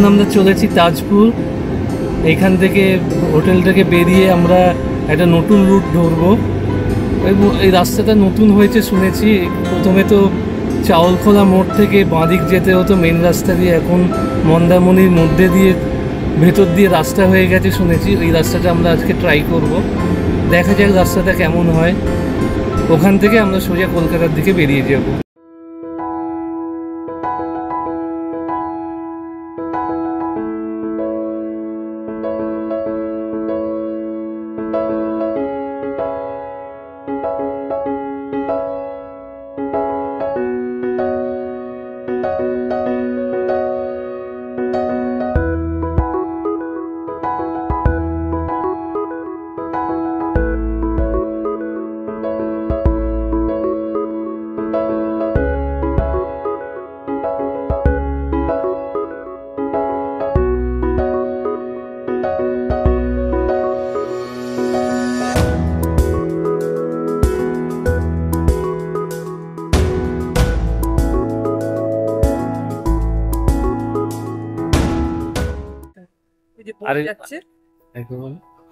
এখন আমরা চলেছি তাজপুর। এইখান থেকে হোটেল থেকে বেরিয়ে আমরা একটা নতুন রুট ধরবো। এই রাস্তাটা নতুন হয়েছে শুনেছি। প্রথমে তো চাউলখোলা মোড় থেকে বাঁদিক যেতে হতো মেন রাস্তা দিয়ে, এখন মন্দারমণির মধ্যে দিয়ে ভেতর দিয়ে রাস্তা হয়ে গেছে শুনেছি। ওই রাস্তাটা আমরা আজকে ট্রাই করব, দেখা যাক রাস্তাটা কেমন হয়। ওখান থেকে আমরা সোজা কলকাতার দিকে বেরিয়ে যাব।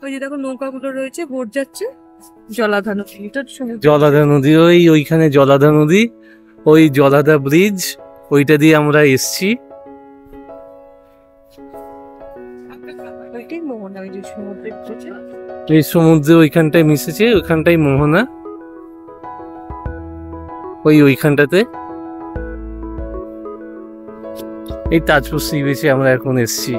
ওই যে দেখো নৌকাগুলো রয়েছে, বোট যাচ্ছে। জলাধা নদী, জলাধা নদী, ওইখানে জলাধা নদী, ওই জলাধা ব্রিজ, ওইটা দিয়ে আমরা এসছি। এই সমুদ্রে ওইখানটায় মিশেছে, ওইখানটাই মোহনা, ওইখানটাতে। এই তাজপুর সি বিচে আমরা এখন এসছি।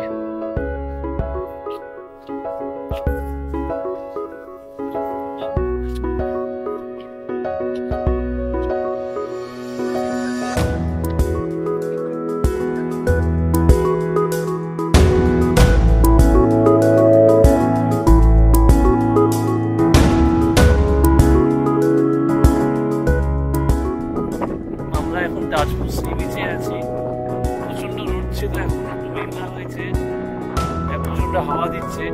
তাজপুর সি বিচে আছি। প্রচন্ড রোদ ছিল, এখন একটু মেঘলা হয়েছে, প্রচন্ড হাওয়া দিচ্ছে।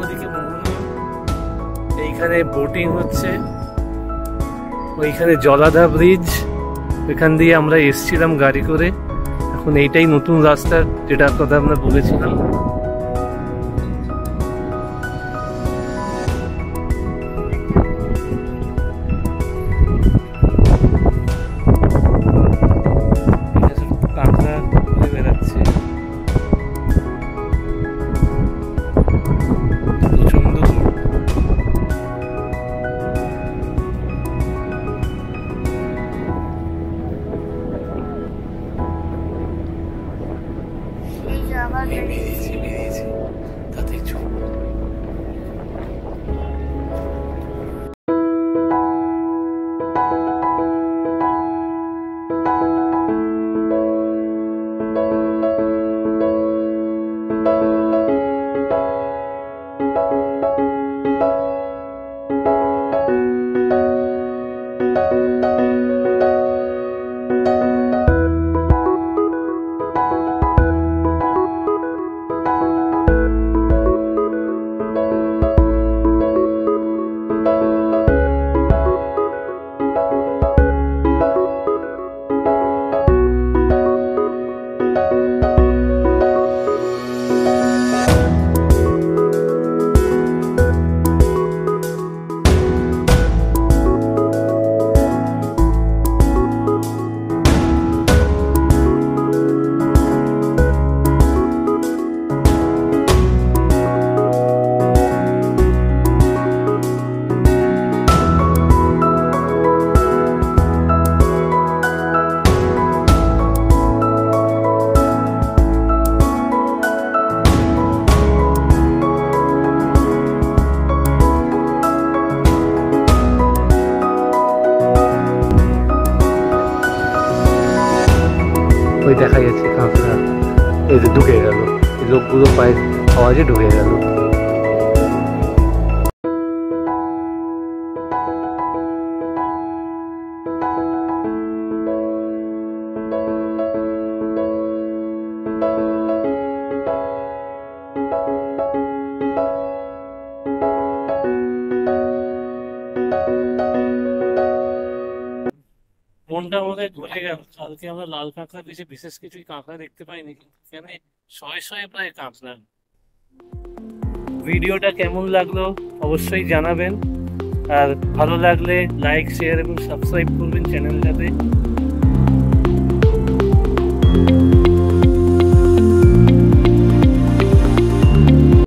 ওদিকে মোহনা, এইখানে বোটিং হচ্ছে, ওইখানে জলাধা ব্রিজ, ওইখান দিয়ে আমরা এসছিলাম গাড়ি করে। এখন এইটাই নতুন রাস্তা, যেটার কথা আমরা বলেছিলাম। ওই দেখা যাচ্ছে কাঁকড়া, এই যে ঢুকে গেল, এই লোকগুলো পায়ে আওয়াজে ঢুকে গেল। মনটা আমাদের ভরে গেল। কালকে আমরা লাল কাঁকড়া বেশি বিশেষ কিছুই কাঁকড়া দেখতে পাইনি, কিন্তু এখানে শয়ে শয়ে প্রায় কাঁকড়া। ভিডিওটা কেমন লাগলো অবশ্যই জানাবেন, আর ভালো লাগলে লাইক, শেয়ার এবং সাবস্ক্রাইব করবেন চ্যানেলটাতে।